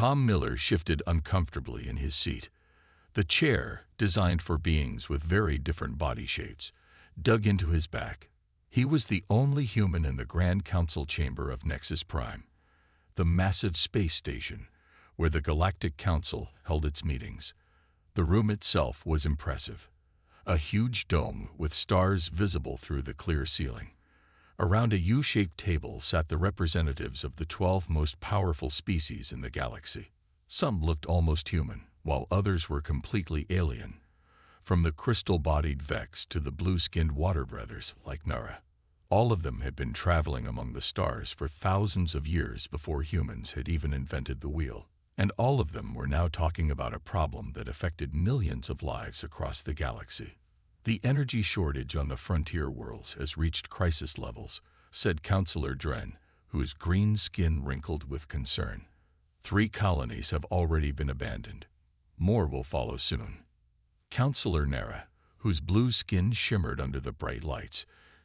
Tom Miller shifted uncomfortably in his seat. The chair, designed for beings with very different body shapes, dug into his back. He was the only human in the Grand Council chamber of Nexus Prime, the massive space station where the Galactic Council held its meetings. The room itself was impressive, a huge dome with stars visible through the clear ceiling. Around a U-shaped table sat the representatives of the 12 most powerful species in the galaxy. Some looked almost human, while others were completely alien, from the crystal-bodied Vex to the blue-skinned water brothers like Nara. All of them had been traveling among the stars for thousands of years before humans had even invented the wheel, and all of them were now talking about a problem that affected millions of lives across the galaxy. The energy shortage on the frontier worlds has reached crisis levels, said Councillor Dren, whose green skin wrinkled with concern. 3 colonies have already been abandoned. More will follow soon. Councillor Nara, whose blue skin shimmered under the bright lights,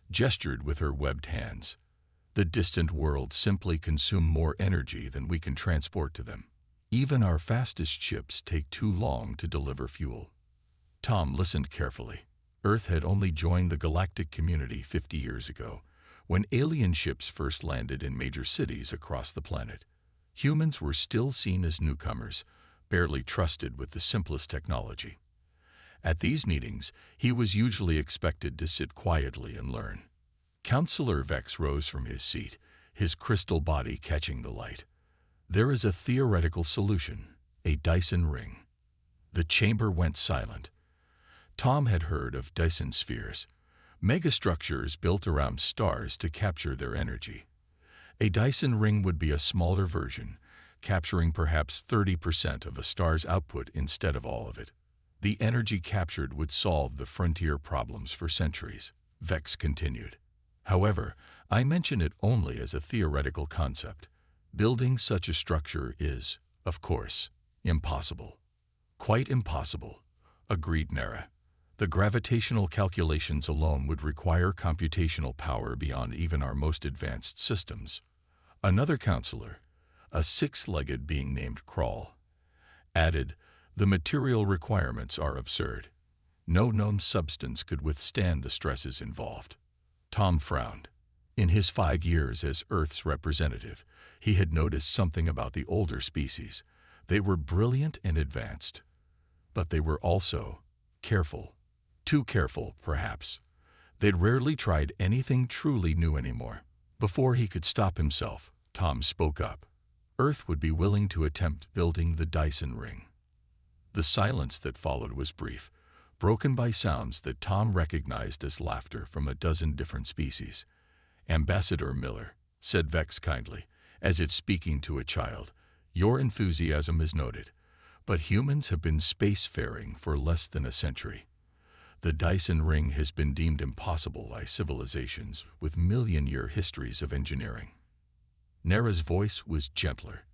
gestured with her webbed hands. The distant worlds simply consume more energy than we can transport to them. Even our fastest ships take too long to deliver fuel. Tom listened carefully. Earth had only joined the galactic community 50 years ago, when alien ships first landed in major cities across the planet. Humans were still seen as newcomers, barely trusted with the simplest technology. At these meetings, he was usually expected to sit quietly and learn. Councillor Vex rose from his seat, his crystal body catching the light. There is a theoretical solution, a Dyson ring. The chamber went silent. Tom had heard of Dyson spheres, megastructures built around stars to capture their energy. A Dyson ring would be a smaller version, capturing perhaps 30% of a star's output instead of all of it. The energy captured would solve the frontier problems for centuries, Vex continued. However, I mention it only as a theoretical concept. Building such a structure is, of course, impossible. Quite impossible, agreed Nara. The gravitational calculations alone would require computational power beyond even our most advanced systems. Another counselor, a 6-legged being named Crawl, added, the material requirements are absurd. No known substance could withstand the stresses involved. Tom frowned. In his 5 years as Earth's representative, he had noticed something about the older species. They were brilliant and advanced, but they were also careful. Too careful, perhaps. They'd rarely tried anything truly new anymore. Before he could stop himself, Tom spoke up. Earth would be willing to attempt building the Dyson ring. The silence that followed was brief, broken by sounds that Tom recognized as laughter from a dozen different species. Ambassador Miller, said Vex kindly, as if speaking to a child, your enthusiasm is noted, but humans have been spacefaring for less than a century. The Dyson ring has been deemed impossible by civilizations with million-year histories of engineering. Nara's voice was gentler.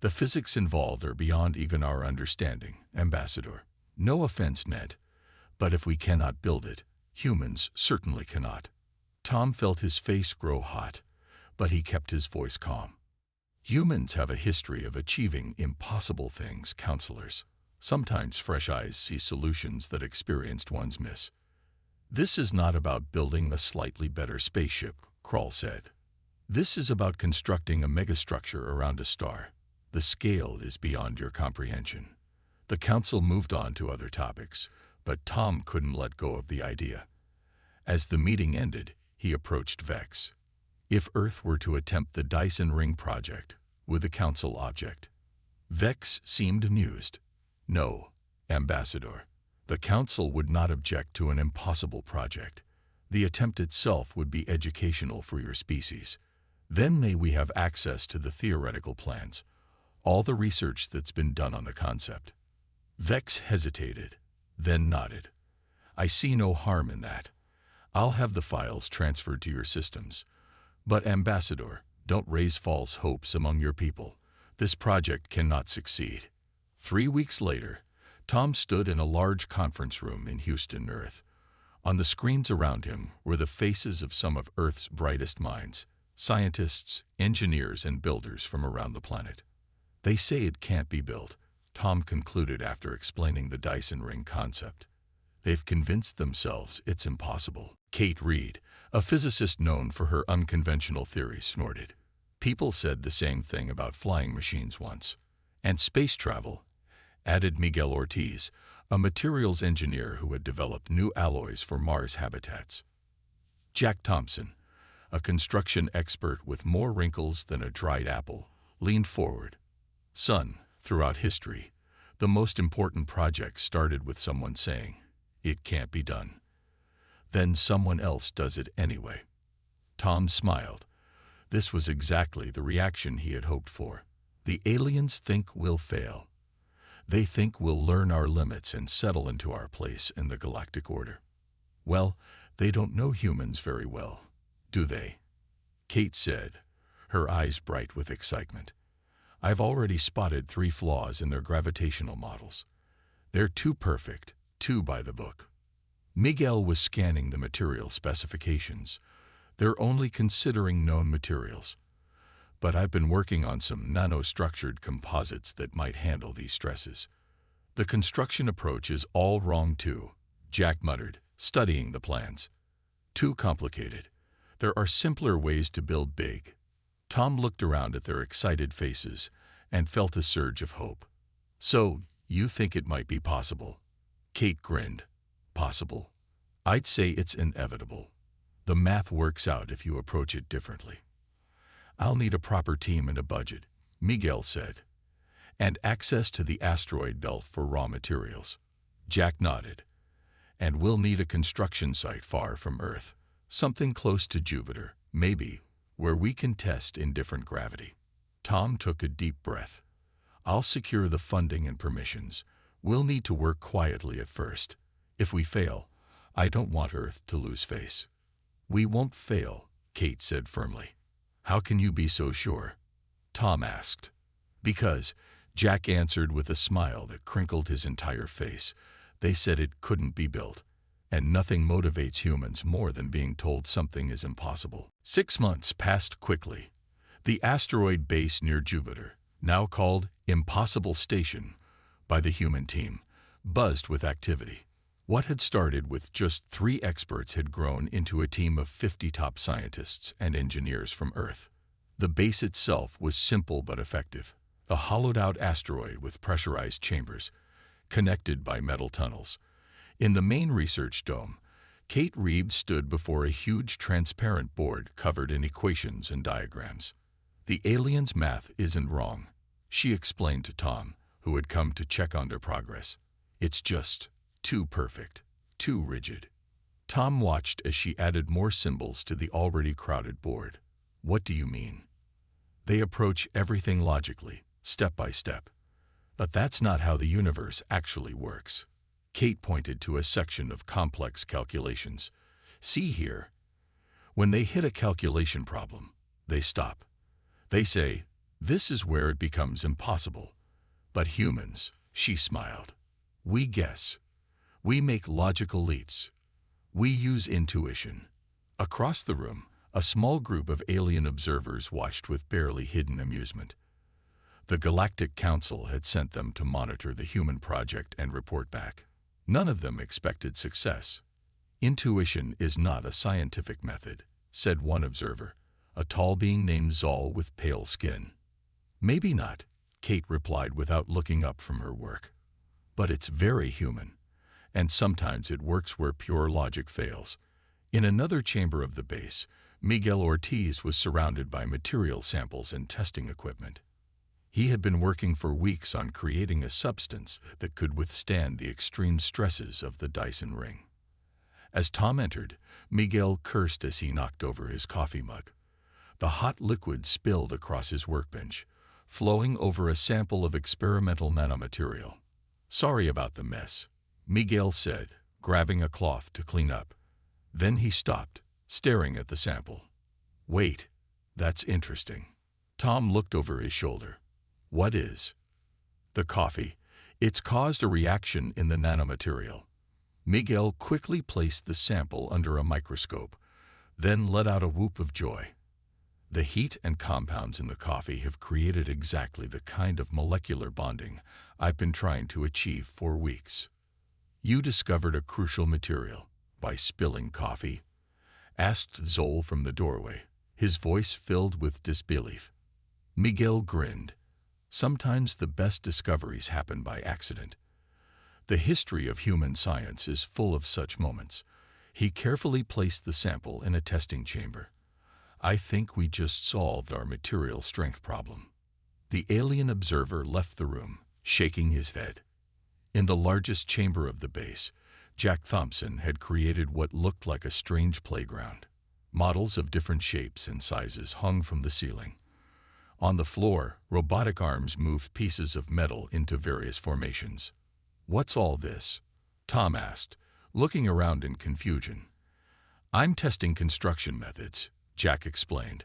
The physics involved are beyond even our understanding, Ambassador. No offense meant, but if we cannot build it, humans certainly cannot. Tom felt his face grow hot, but he kept his voice calm. Humans have a history of achieving impossible things, counselors. Sometimes fresh eyes see solutions that experienced ones miss. This is not about building a slightly better spaceship, Crawl said. This is about constructing a megastructure around a star. The scale is beyond your comprehension. The council moved on to other topics, but Tom couldn't let go of the idea. As the meeting ended, he approached Vex. If Earth were to attempt the Dyson Ring project, would the council object? Vex seemed amused. No, Ambassador. The council would not object to an impossible project. The attempt itself would be educational for your species. Then may we have access to the theoretical plans, all the research that's been done on the concept. Vex hesitated, then nodded. I see no harm in that. I'll have the files transferred to your systems. But Ambassador, don't raise false hopes among your people. This project cannot succeed. 3 weeks later, Tom stood in a large conference room in Houston, Earth. On the screens around him were the faces of some of Earth's brightest minds, scientists, engineers, and builders from around the planet. They say it can't be built, Tom concluded after explaining the Dyson ring concept. They've convinced themselves it's impossible. Kate Reed, a physicist known for her unconventional theories, snorted. People said the same thing about flying machines once. And space travel, added Miguel Ortiz, a materials engineer who had developed new alloys for Mars habitats. Jack Thompson, a construction expert with more wrinkles than a dried apple, leaned forward. Son, throughout history, the most important projects started with someone saying, "It can't be done." Then someone else does it anyway. Tom smiled. This was exactly the reaction he had hoped for. The aliens think we'll fail. They think we'll learn our limits and settle into our place in the galactic order. Well, they don't know humans very well, do they? Kate said, her eyes bright with excitement. I've already spotted 3 flaws in their gravitational models. They're too perfect, too by the book. Miguel was scanning the material specifications. They're only considering known materials. But I've been working on some nanostructured composites that might handle these stresses. The construction approach is all wrong too, Jack muttered, studying the plans. Too complicated. There are simpler ways to build big. Tom looked around at their excited faces and felt a surge of hope. So, you think it might be possible? Kate grinned. Possible? I'd say it's inevitable. The math works out if you approach it differently. I'll need a proper team and a budget, Miguel said. And access to the asteroid belt for raw materials. Jack nodded. And we'll need a construction site far from Earth. Something close to Jupiter, maybe, where we can test in different gravity. Tom took a deep breath. I'll secure the funding and permissions. We'll need to work quietly at first. If we fail, I don't want Earth to lose face. We won't fail, Kate said firmly. How can you be so sure? Tom asked. Because, Jack answered with a smile that crinkled his entire face. They said it couldn't be built. And nothing motivates humans more than being told something is impossible. 6 months passed quickly. The asteroid base near Jupiter, now called Impossible Station by the human team, buzzed with activity. What had started with just 3 experts had grown into a team of 50 top scientists and engineers from Earth. The base itself was simple but effective, a hollowed-out asteroid with pressurized chambers, connected by metal tunnels. In the main research dome, Kate Reed stood before a huge transparent board covered in equations and diagrams. The aliens' math isn't wrong, she explained to Tom, who had come to check on their progress. It's just too perfect, too rigid. Tom watched as she added more symbols to the already crowded board. What do you mean? They approach everything logically, step by step. But that's not how the universe actually works. Kate pointed to a section of complex calculations. See here. When they hit a calculation problem, they stop. They say, this is where it becomes impossible. But humans, she smiled. We guess. We make logical leaps. We use intuition. Across the room, a small group of alien observers watched with barely hidden amusement. The Galactic Council had sent them to monitor the human project and report back. None of them expected success. Intuition is not a scientific method, said one observer, a tall being named Zal with pale skin. Maybe not, Kate replied without looking up from her work. But it's very human, and sometimes it works where pure logic fails. In another chamber of the base, Miguel Ortiz was surrounded by material samples and testing equipment. He had been working for weeks on creating a substance that could withstand the extreme stresses of the Dyson ring. As Tom entered, Miguel cursed as he knocked over his coffee mug. The hot liquid spilled across his workbench, flowing over a sample of experimental nanomaterial. Sorry about the mess, Miguel said, grabbing a cloth to clean up. Then he stopped, staring at the sample. Wait, that's interesting. Tom looked over his shoulder. What is? The coffee. It's caused a reaction in the nanomaterial. Miguel quickly placed the sample under a microscope, then let out a whoop of joy. The heat and compounds in the coffee have created exactly the kind of molecular bonding I've been trying to achieve for weeks. You discovered a crucial material by spilling coffee? Asked Zol from the doorway, his voice filled with disbelief. Miguel grinned. Sometimes the best discoveries happen by accident. The history of human science is full of such moments. He carefully placed the sample in a testing chamber. I think we just solved our material strength problem. The alien observer left the room, shaking his head. In the largest chamber of the base, Jack Thompson had created what looked like a strange playground. Models of different shapes and sizes hung from the ceiling. On the floor, robotic arms moved pieces of metal into various formations. "What's all this?" Tom asked, looking around in confusion. "I'm testing construction methods," Jack explained.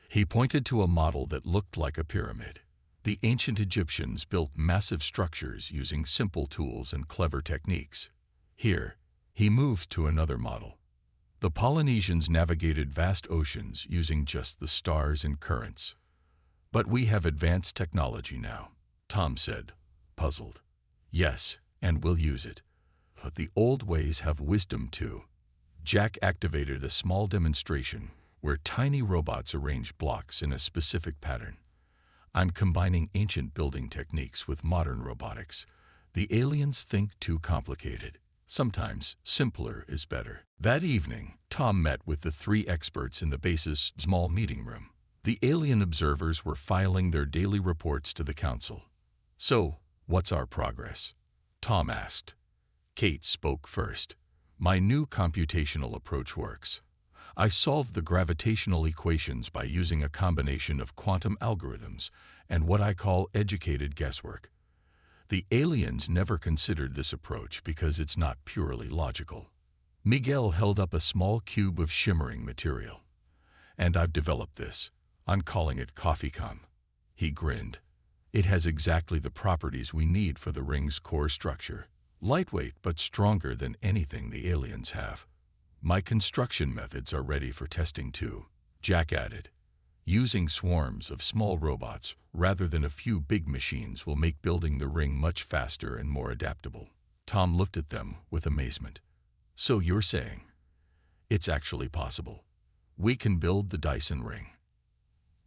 He pointed to a model that looked like a pyramid. The ancient Egyptians built massive structures using simple tools and clever techniques. Here, he moved to another model. The Polynesians navigated vast oceans using just the stars and currents. "But we have advanced technology now," Tom said, puzzled. "Yes, and we'll use it. But the old ways have wisdom too." Jack activated a small demonstration where tiny robots arranged blocks in a specific pattern. "I'm combining ancient building techniques with modern robotics. The aliens think too complicated. Sometimes simpler is better." That evening, Tom met with the 3 experts in the base's small meeting room. The alien observers were filing their daily reports to the council. "So, what's our progress?" Tom asked. Kate spoke first. "My new computational approach works. I solved the gravitational equations by using a combination of quantum algorithms and what I call educated guesswork. The aliens never considered this approach because it's not purely logical." Miguel held up a small cube of shimmering material. "And I've developed this. I'm calling it CoffeeCom." He grinned. "It has exactly the properties we need for the ring's core structure. Lightweight but stronger than anything the aliens have. My construction methods are ready for testing too," Jack added. "Using swarms of small robots rather than a few big machines will make building the ring much faster and more adaptable." Tom looked at them with amazement. "So you're saying it's actually possible? We can build the Dyson ring?"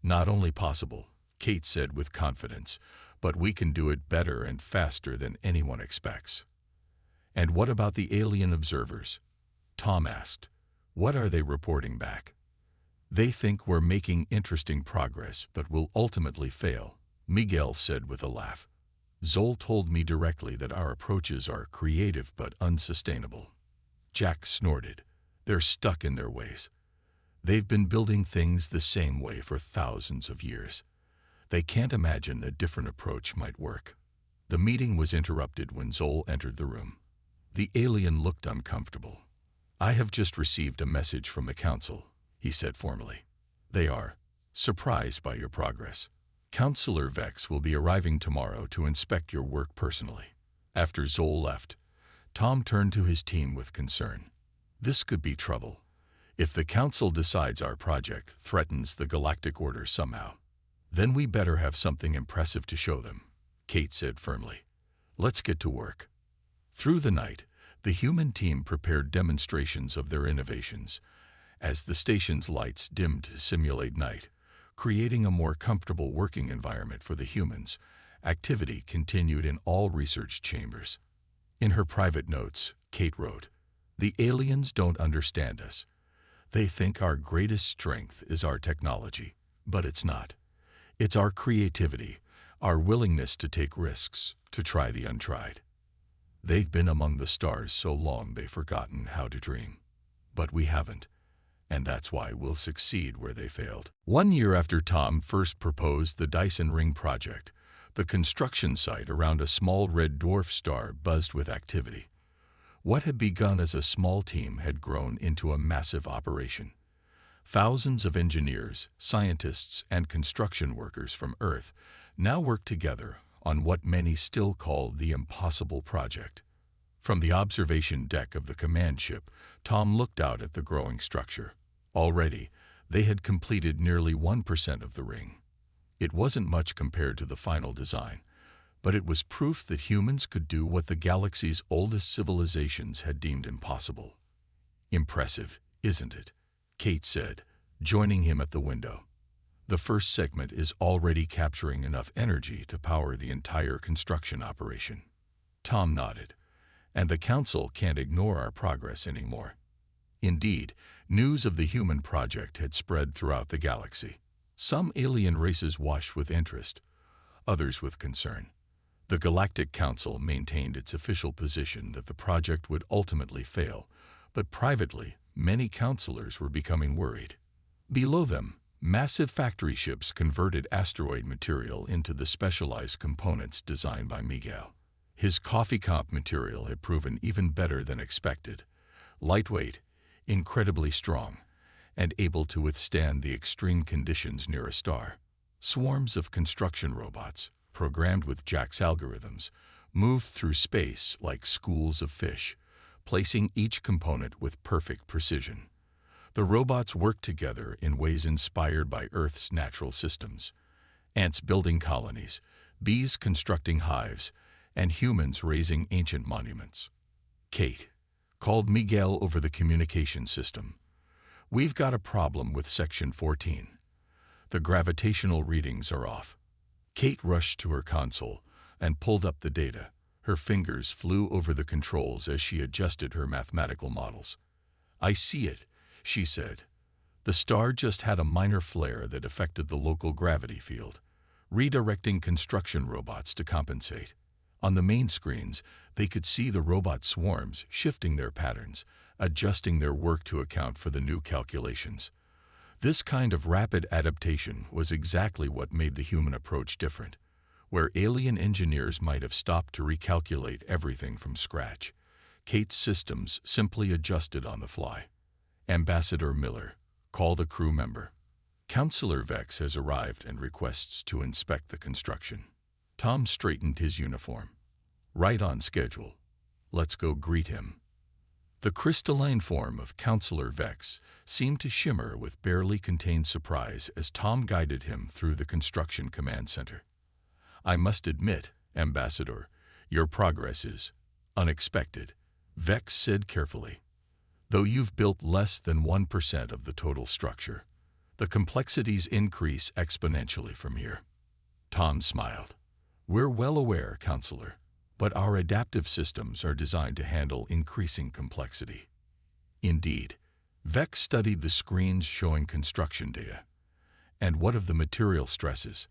"Not only possible," Kate said with confidence, "but we can do it better and faster than anyone expects." "And what about the alien observers?" Tom asked. "What are they reporting back?" "They think we're making interesting progress but will ultimately fail," Miguel said with a laugh. "Zol told me directly that our approaches are creative but unsustainable." Jack snorted. "They're stuck in their ways. They've been building things the same way for thousands of years. They can't imagine a different approach might work." The meeting was interrupted when Zol entered the room. The alien looked uncomfortable. "I have just received a message from the council," he said formally. "They are surprised by your progress. Councillor Vex will be arriving tomorrow to inspect your work personally." After Zol left, Tom turned to his team with concern. "This could be trouble. If the council decides our project threatens the galactic order somehow, then we better have something impressive to show them," Kate said firmly. "Let's get to work." Through the night, the human team prepared demonstrations of their innovations. As the station's lights dimmed to simulate night, creating a more comfortable working environment for the humans, activity continued in all research chambers. In her private notes, Kate wrote, "The aliens don't understand us. They think our greatest strength is our technology, but it's not. It's our creativity, our willingness to take risks, to try the untried. They've been among the stars so long they've forgotten how to dream. But we haven't, and that's why we'll succeed where they failed." 1 year after Tom first proposed the Dyson Ring project, the construction site around a small red dwarf star buzzed with activity. What had begun as a small team had grown into a massive operation. Thousands of engineers, scientists, and construction workers from Earth now worked together on what many still call the impossible project. From the observation deck of the command ship, Tom looked out at the growing structure. Already, They had completed nearly 1% of the ring. It wasn't much compared to the final design, but it was proof that humans could do what the galaxy's oldest civilizations had deemed impossible. Impressive, isn't it? Kate said, joining him at the window. The first segment is already capturing enough energy to power the entire construction operation. Tom nodded. And the Council can't ignore our progress anymore. Indeed, news of the human project had spread throughout the galaxy. Some alien races watched with interest, others with concern. The Galactic Council maintained its official position that the project would ultimately fail, but privately, many counselors were becoming worried. Below them, massive factory ships converted asteroid material into the specialized components designed by Miguel. His coffee comp material had proven even better than expected. Lightweight, incredibly strong, and able to withstand the extreme conditions near a star. Swarms of construction robots, programmed with Jack's algorithms, moved through space like schools of fish, placing each component with perfect precision. The robots worked together in ways inspired by Earth's natural systems. Ants building colonies, bees constructing hives, and humans raising ancient monuments. Kate called Miguel over the communication system. "We've got a problem with Section 14. The gravitational readings are off." Kate rushed to her console and pulled up the data. Her fingers flew over the controls as she adjusted her mathematical models. "I see it," she said. "The star just had a minor flare that affected the local gravity field, redirecting construction robots to compensate." On the main screens, they could see the robot swarms shifting their patterns, adjusting their work to account for the new calculations. This kind of rapid adaptation was exactly what made the human approach different. Where alien engineers might have stopped to recalculate everything from scratch, Kate's systems simply adjusted on the fly. "Ambassador Miller," called a crew member. "Counselor Vex has arrived and requests to inspect the construction." Tom straightened his uniform. "Right on schedule. Let's go greet him." The crystalline form of Counselor Vex seemed to shimmer with barely contained surprise as Tom guided him through the construction command center. "I must admit, Ambassador, your progress is unexpected," Vex said carefully. "Though you've built less than 1% of the total structure, the complexities increase exponentially from here." Tom smiled. "We're well aware, Counselor, but our adaptive systems are designed to handle increasing complexity." Indeed, Vex studied the screens showing construction data. "And what of the material stresses?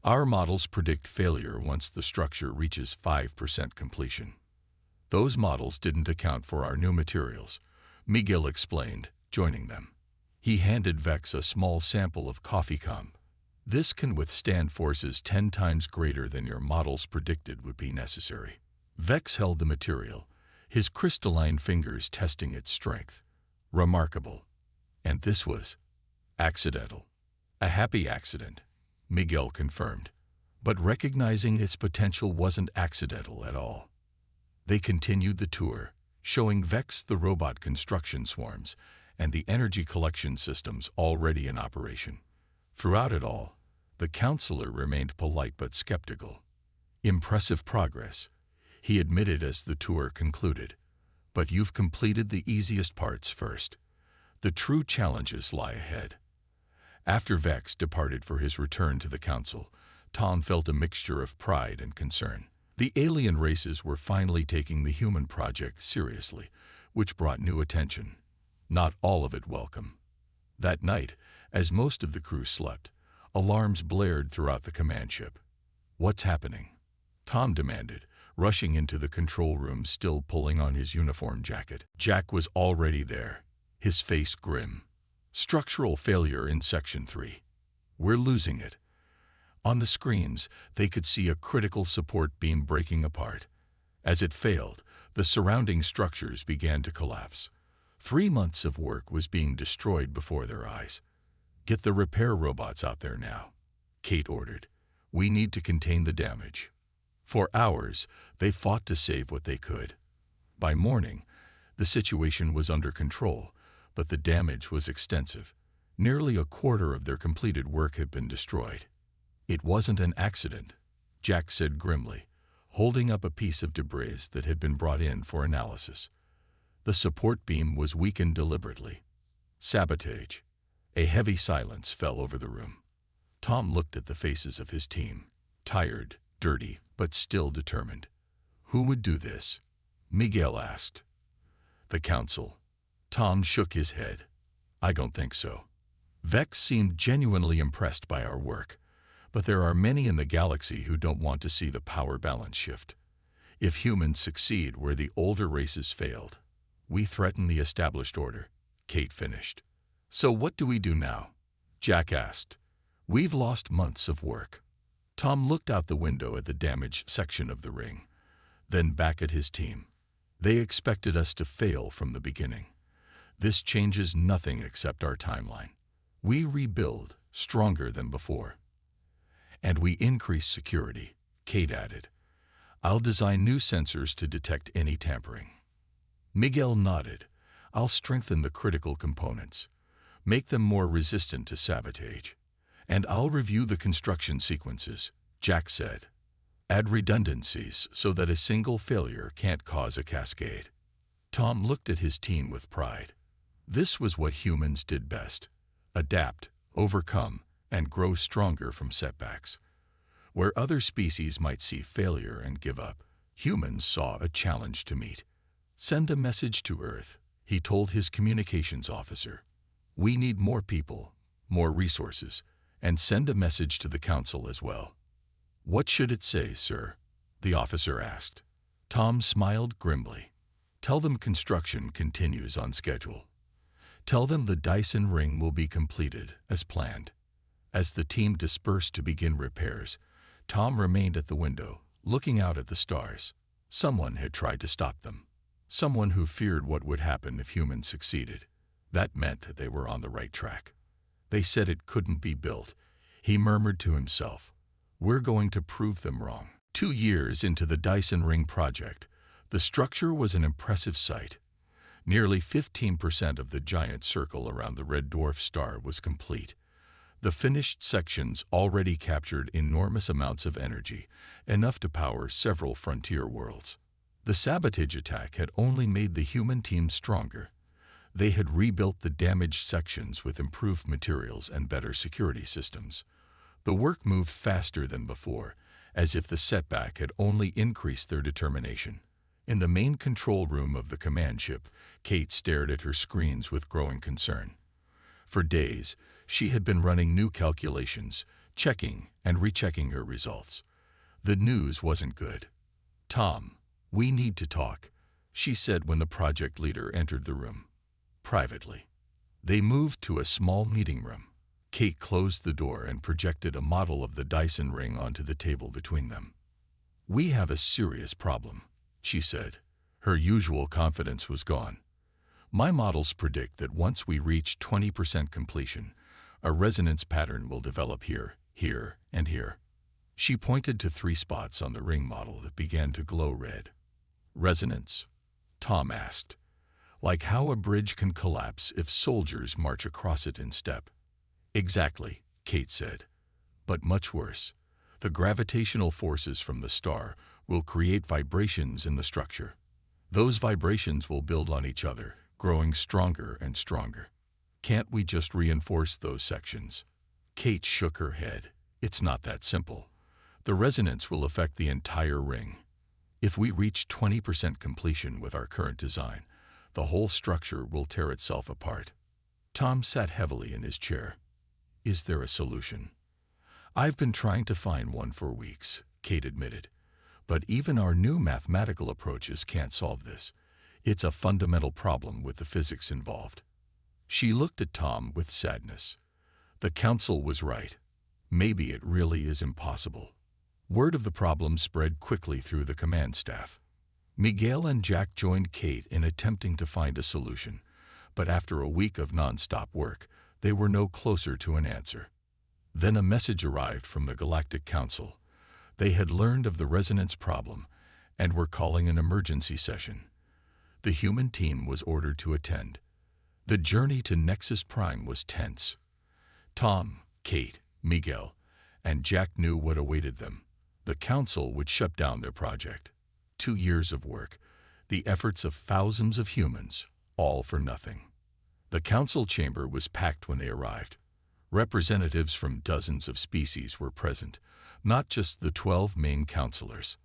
Our models predict failure once the structure reaches 5% completion." "Those models didn't account for our new materials," Miguel explained, joining them. He handed Vex a small sample of coffee comp. "This can withstand forces 10 times greater than your models predicted would be necessary." Vex held the material, his crystalline fingers testing its strength. "Remarkable. And this was accidental." "A happy accident," Miguel confirmed. But recognizing its potential wasn't accidental at all. They continued the tour, showing Vex the robot construction swarms and the energy collection systems already in operation. Throughout it all, the counselor remained polite but skeptical. "Impressive progress," he admitted as the tour concluded. "But you've completed the easiest parts first. The true challenges lie ahead." After Vex departed for his return to the council, Tom felt a mixture of pride and concern. The alien races were finally taking the human project seriously, which brought new attention. Not all of it welcome. That night, as most of the crew slept, alarms blared throughout the command ship. "What's happening?" Tom demanded, rushing into the control room still pulling on his uniform jacket. Jack was already there, his face grim. "Structural failure in Section 3. We're losing it." On the screens, they could see a critical support beam breaking apart. As it failed, the surrounding structures began to collapse. 3 months of work was being destroyed before their eyes. "Get the repair robots out there now," Kate ordered. "We need to contain the damage." For hours, they fought to save what they could. By morning, the situation was under control, but the damage was extensive. Nearly a quarter of their completed work had been destroyed. It wasn't an accident, Jack said grimly, holding up a piece of debris that had been brought in for analysis. The support beam was weakened deliberately. Sabotage. A heavy silence fell over the room. Tom looked at the faces of his team, tired, dirty, but still determined. Who would do this? Miguel asked. The council. Tom shook his head. I don't think so. Vex seemed genuinely impressed by our work, but there are many in the galaxy who don't want to see the power balance shift. If humans succeed where the older races failed, we threaten the established order, Kate finished. So what do we do now? Jack asked. We've lost months of work. Tom looked out the window at the damaged section of the ring, then back at his team. They expected us to fail from the beginning. This changes nothing except our timeline. We rebuild stronger than before. And we increase security, Kate added. I'll design new sensors to detect any tampering. Miguel nodded. I'll strengthen the critical components, make them more resistant to sabotage. And I'll review the construction sequences, Jack said. Add redundancies so that a single failure can't cause a cascade. Tom looked at his team with pride. This was what humans did best. Adapt, overcome, and grow stronger from setbacks. Where other species might see failure and give up, humans saw a challenge to meet. Send a message to Earth, he told his communications officer. We need more people, more resources, and send a message to the council as well. What should it say, sir? The officer asked. Tom smiled grimly. Tell them construction continues on schedule. Tell them the Dyson ring will be completed as planned. As the team dispersed to begin repairs, Tom remained at the window, looking out at the stars. Someone had tried to stop them. Someone who feared what would happen if humans succeeded. That meant that they were on the right track. They said it couldn't be built. He murmured to himself, we're going to prove them wrong. 2 years into the Dyson Ring project, the structure was an impressive sight. Nearly 15% of the giant circle around the red dwarf star was complete. The finished sections already captured enormous amounts of energy, enough to power several frontier worlds. The sabotage attack had only made the human team stronger. They had rebuilt the damaged sections with improved materials and better security systems. The work moved faster than before, as if the setback had only increased their determination. In the main control room of the command ship, Kate stared at her screens with growing concern. For days, she had been running new calculations, checking and rechecking her results. The news wasn't good. Tom, we need to talk, she said when the project leader entered the room. Privately. They moved to a small meeting room. Kate closed the door and projected a model of the Dyson ring onto the table between them. We have a serious problem, she said. Her usual confidence was gone. My models predict that once we reach 20% completion, a resonance pattern will develop here, here, and here. She pointed to 3 spots on the ring model that began to glow red. Resonance? Tom asked. Like how a bridge can collapse if soldiers march across it in step. Exactly, Kate said. But much worse. The gravitational forces from the star will create vibrations in the structure. Those vibrations will build on each other, growing stronger and stronger. Can't we just reinforce those sections? Kate shook her head. It's not that simple. The resonance will affect the entire ring. If we reach 20% completion with our current design, the whole structure will tear itself apart. Tom sat heavily in his chair. Is there a solution? I've been trying to find one for weeks, Kate admitted. But even our new mathematical approaches can't solve this. It's a fundamental problem with the physics involved. She looked at Tom with sadness. The council was right. Maybe it really is impossible. Word of the problem spread quickly through the command staff. Miguel and Jack joined Kate in attempting to find a solution, but after a week of non-stop work, they were no closer to an answer. Then a message arrived from the Galactic Council. They had learned of the resonance problem and were calling an emergency session. The human team was ordered to attend. The journey to Nexus Prime was tense. Tom, Kate, Miguel, and Jack knew what awaited them. The council would shut down their project. 2 years of work, the efforts of thousands of humans, all for nothing. The council chamber was packed when they arrived. Representatives from dozens of species were present, not just the 12 main counselors.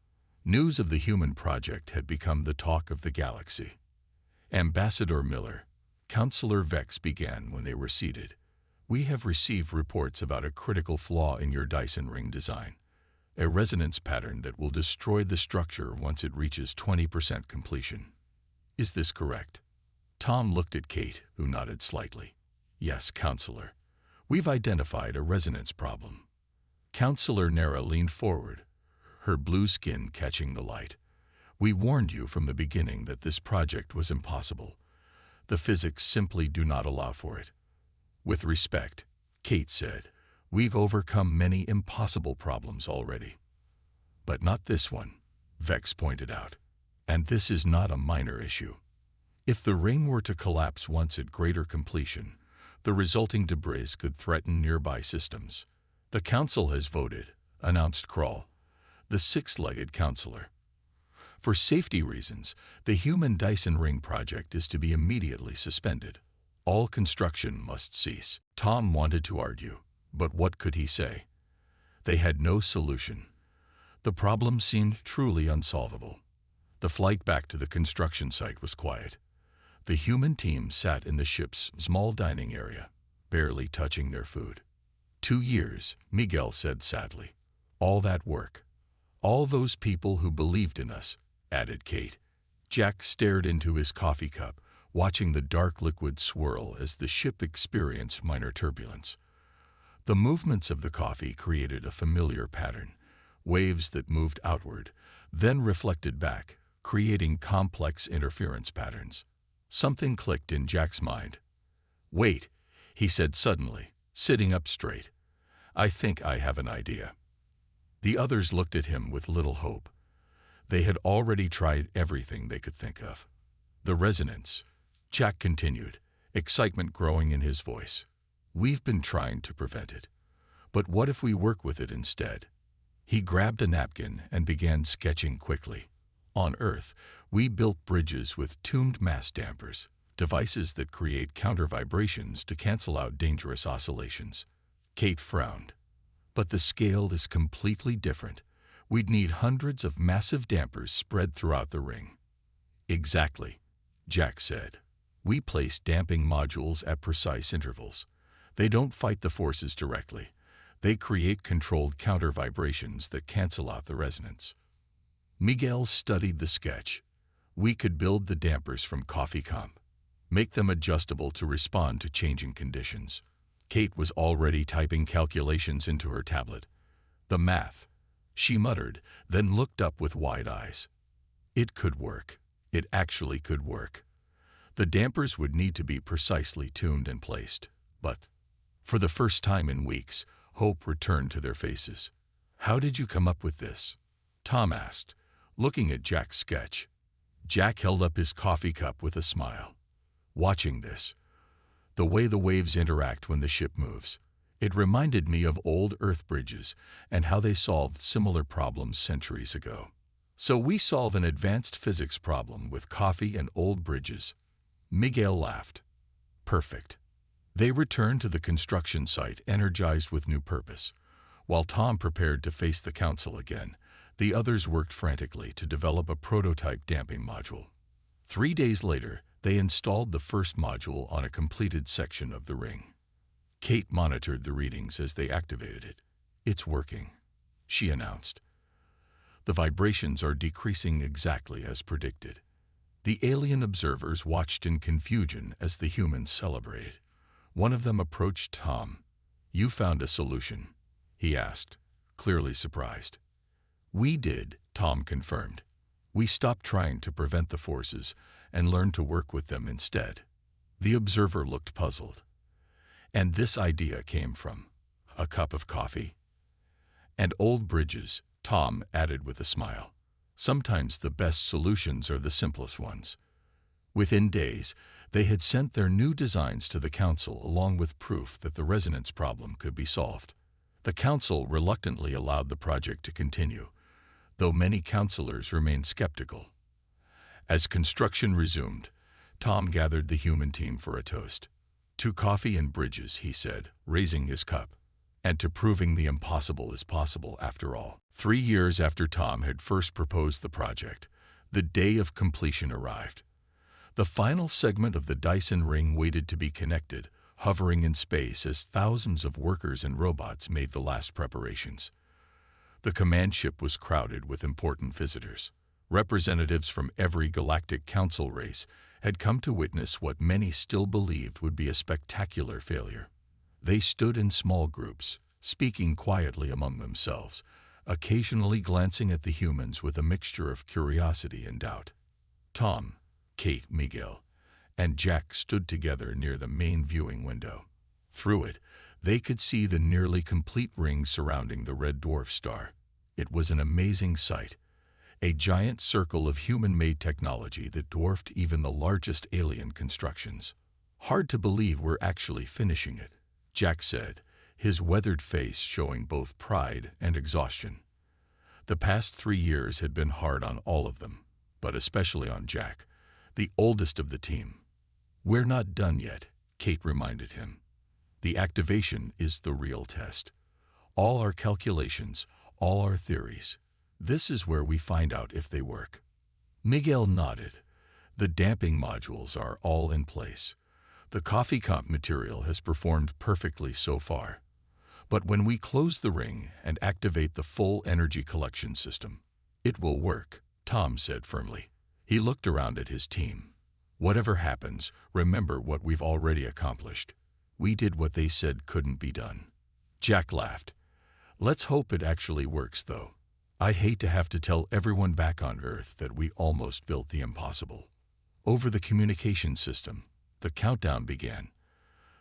News of the human project had become the talk of the galaxy. Ambassador Miller, Counselor Vex began when they were seated. We have received reports about a critical flaw in your Dyson ring design, a resonance pattern that will destroy the structure once it reaches 20% completion. Is this correct? Tom looked at Kate, who nodded slightly. Yes, Counselor. We've identified a resonance problem. Counselor Nara leaned forward, her blue skin catching the light. We warned you from the beginning that this project was impossible. The physics simply do not allow for it. With respect, Kate said, we've overcome many impossible problems already. But not this one, Vex pointed out. And this is not a minor issue. If the ring were to collapse once at greater completion, the resulting debris could threaten nearby systems. The council has voted, announced Krull, the six-legged counselor. For safety reasons, the human Dyson ring project is to be immediately suspended. All construction must cease. Tom wanted to argue, but what could he say? They had no solution. The problem seemed truly unsolvable. The flight back to the construction site was quiet. The human team sat in the ship's small dining area, barely touching their food. 2 years, Miguel said sadly. All that work. All those people who believed in us, added Kate. Jack stared into his coffee cup, watching the dark liquid swirl as the ship experienced minor turbulence. The movements of the coffee created a familiar pattern, waves that moved outward, then reflected back, creating complex interference patterns. Something clicked in Jack's mind. Wait, he said suddenly, sitting up straight. I think I have an idea. The others looked at him with little hope. They had already tried everything they could think of. The resonance, Jack continued, excitement growing in his voice. We've been trying to prevent it. But what if we work with it instead? He grabbed a napkin and began sketching quickly. On Earth, we built bridges with tuned mass dampers, devices that create counter vibrations to cancel out dangerous oscillations. Kate frowned. But the scale is completely different. We'd need hundreds of massive dampers spread throughout the ring. Exactly, Jack said. We place damping modules at precise intervals. They don't fight the forces directly. They create controlled counter vibrations that cancel out the resonance. Miguel studied the sketch. We could build the dampers from coffee comp, make them adjustable to respond to changing conditions. Kate was already typing calculations into her tablet. The math, she muttered, then looked up with wide eyes. It could work. It actually could work. The dampers would need to be precisely tuned and placed. But, for the first time in weeks, hope returned to their faces. How did you come up with this? Tom asked, looking at Jack's sketch. Jack held up his coffee cup with a smile. Watching this, the way the waves interact when the ship moves, it reminded me of old Earth bridges and how they solved similar problems centuries ago. So we solve an advanced physics problem with coffee and old bridges. Miguel laughed. Perfect. They returned to the construction site energized with new purpose. While Tom prepared to face the council again, the others worked frantically to develop a prototype damping module. 3 days later, they installed the first module on a completed section of the ring. Kate monitored the readings as they activated it. It's working, she announced. The vibrations are decreasing exactly as predicted. The alien observers watched in confusion as the humans celebrated. One of them approached Tom. You found a solution, he asked, clearly surprised. We did, Tom confirmed. We stopped trying to prevent the forces and learned to work with them instead. The observer looked puzzled. And this idea came from a cup of coffee. And old bridges, Tom added with a smile. Sometimes the best solutions are the simplest ones. Within days, they had sent their new designs to the Council along with proof that the resonance problem could be solved. The Council reluctantly allowed the project to continue, though many councilors remained skeptical. As construction resumed, Tom gathered the human team for a toast. "To coffee and bridges," he said, raising his cup, "and to proving the impossible is possible after all." 3 years after Tom had first proposed the project, the day of completion arrived. The final segment of the Dyson ring waited to be connected, hovering in space as thousands of workers and robots made the last preparations. The command ship was crowded with important visitors. Representatives from every galactic council race had come to witness what many still believed would be a spectacular failure. They stood in small groups, speaking quietly among themselves, occasionally glancing at the humans with a mixture of curiosity and doubt. Tom, Kate, Miguel, and Jack stood together near the main viewing window. Through it, they could see the nearly complete ring surrounding the red dwarf star. It was an amazing sight, a giant circle of human-made technology that dwarfed even the largest alien constructions. "Hard to believe we're actually finishing it," Jack said, his weathered face showing both pride and exhaustion. The past 3 years had been hard on all of them, but especially on Jack, the oldest of the team. "We're not done yet," Kate reminded him. "The activation is the real test. All our calculations, all our theories. This is where we find out if they work." Miguel nodded. "The damping modules are all in place. The coffee cup material has performed perfectly so far. But when we close the ring and activate the full energy collection system, it will work," Tom said firmly. He looked around at his team. "Whatever happens, remember what we've already accomplished. We did what they said couldn't be done." Jack laughed. "Let's hope it actually works, though. I'd hate to have to tell everyone back on Earth that we almost built the impossible." Over the communication system, the countdown began.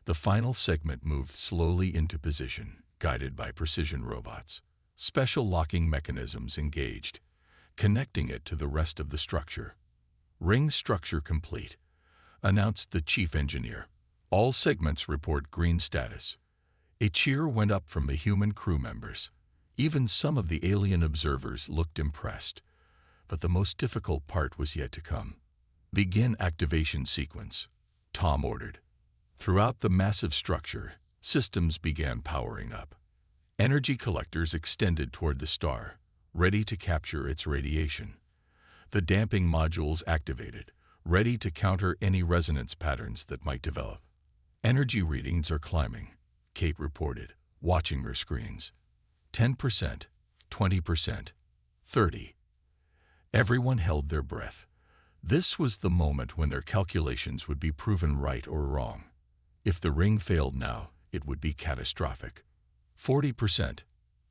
The final segment moved slowly into position, guided by precision robots. Special locking mechanisms engaged, connecting it to the rest of the structure. "Ring structure complete," announced the chief engineer. "All segments report green status." A cheer went up from the human crew members. Even some of the alien observers looked impressed. But the most difficult part was yet to come. "Begin activation sequence," Tom ordered. Throughout the massive structure, systems began powering up. Energy collectors extended toward the star, ready to capture its radiation. The damping modules activated, ready to counter any resonance patterns that might develop. "Energy readings are climbing," Kate reported, watching her screens. 10%, 20%, 30%. Everyone held their breath. This was the moment when their calculations would be proven right or wrong. If the ring failed now, it would be catastrophic. 40%,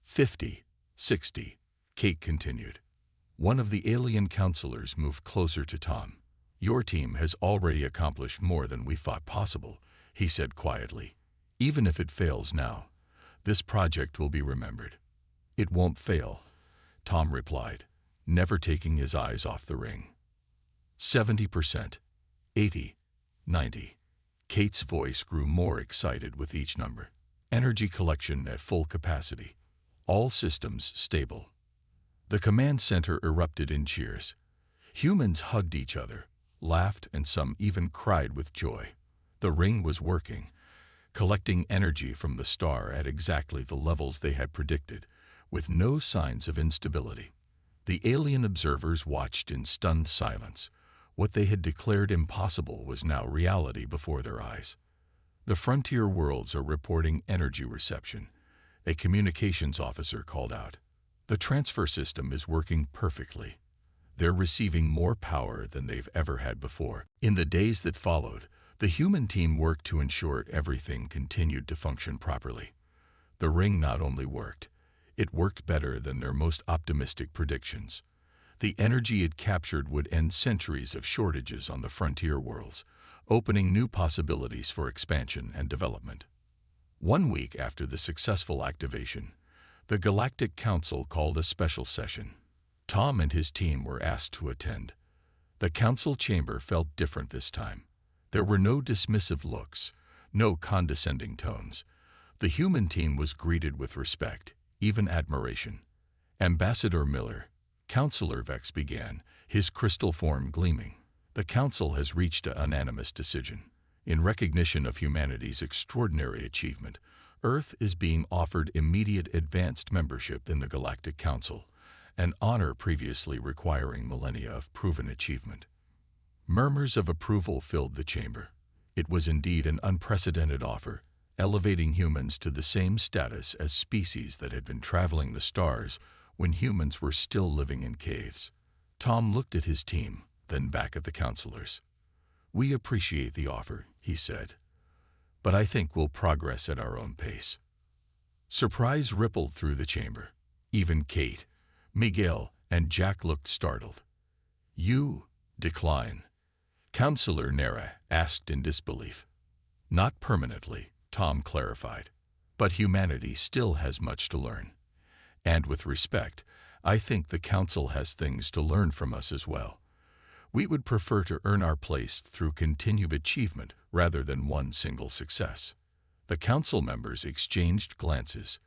50%, 60%, Kate continued. One of the alien counselors moved closer to Tom. "Your team has already accomplished more than we thought possible," he said quietly. "Even if it fails now, this project will be remembered." "It won't fail," Tom replied, never taking his eyes off the ring. 70%, 80%, 90%. Kate's voice grew more excited with each number. "Energy collection at full capacity. All systems stable." The command center erupted in cheers. Humans hugged each other, laughed, and some even cried with joy. The ring was working, collecting energy from the star at exactly the levels they had predicted, with no signs of instability. The alien observers watched in stunned silence. What they had declared impossible was now reality before their eyes. "The frontier worlds are reporting energy reception," a communications officer called out. "The transfer system is working perfectly. They're receiving more power than they've ever had before." In the days that followed, the human team worked to ensure everything continued to function properly. The ring not only worked, it worked better than their most optimistic predictions. The energy it captured would end centuries of shortages on the frontier worlds, opening new possibilities for expansion and development. 1 week after the successful activation, the Galactic Council called a special session. Tom and his team were asked to attend. The council chamber felt different this time. There were no dismissive looks, no condescending tones. The human team was greeted with respect, even admiration. Ambassador Miller, Counselor Vex began, his crystal form gleaming. The council has reached a unanimous decision. In recognition of humanity's extraordinary achievement, Earth is being offered immediate advanced membership in the Galactic Council, an honor previously requiring millennia of proven achievement. Murmurs of approval filled the chamber. It was indeed an unprecedented offer, elevating humans to the same status as species that had been traveling the stars when humans were still living in caves. Tom looked at his team, then back at the counselors. "We appreciate the offer," he said, "but I think we'll progress at our own pace." Surprise rippled through the chamber. Even Kate, Miguel, and Jack looked startled. "You decline?" Counselor Nera asked in disbelief. "Not permanently," Tom clarified, "but humanity still has much to learn. And with respect, I think the Council has things to learn from us as well. We would prefer to earn our place through continued achievement rather than one single success." The Council members exchanged glances.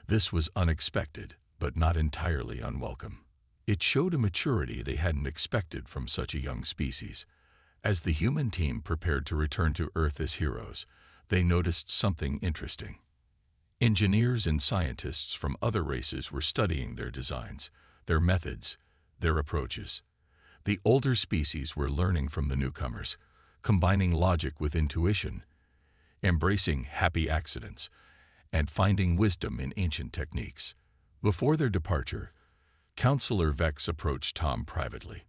This was unexpected, but not entirely unwelcome. It showed a maturity they hadn't expected from such a young species. As the human team prepared to return to Earth as heroes, they noticed something interesting. Engineers and scientists from other races were studying their designs, their methods, their approaches. The older species were learning from the newcomers, combining logic with intuition, embracing happy accidents, and finding wisdom in ancient techniques. Before their departure, Counselor Vex approached Tom privately.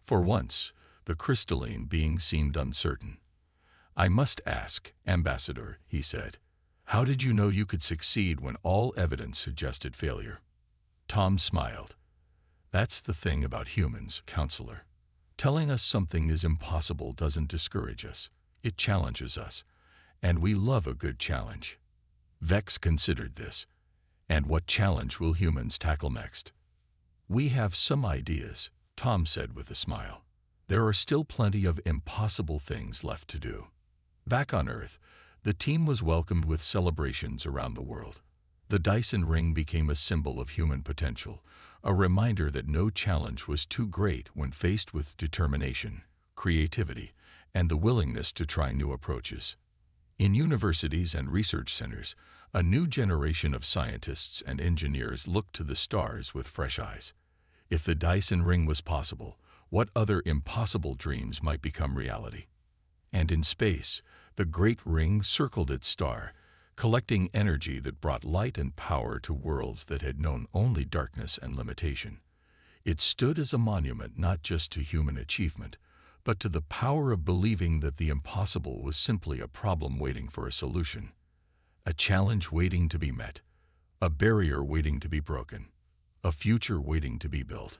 For once, the crystalline being seemed uncertain. "I must ask, Ambassador," he said, "how did you know you could succeed when all evidence suggested failure?" Tom smiled. "That's the thing about humans, Counselor. Telling us something is impossible doesn't discourage us. It challenges us, and we love a good challenge." Vex considered this. "And what challenge will humans tackle next?" "We have some ideas," Tom said with a smile. "There are still plenty of impossible things left to do." Back on Earth, the team was welcomed with celebrations around the world. The Dyson ring became a symbol of human potential, a reminder that no challenge was too great when faced with determination, creativity, and the willingness to try new approaches. In universities and research centers, a new generation of scientists and engineers looked to the stars with fresh eyes. If the Dyson ring was possible, what other impossible dreams might become reality? And in space, the great ring circled its star, collecting energy that brought light and power to worlds that had known only darkness and limitation. It stood as a monument not just to human achievement, but to the power of believing that the impossible was simply a problem waiting for a solution, a challenge waiting to be met, a barrier waiting to be broken, a future waiting to be built.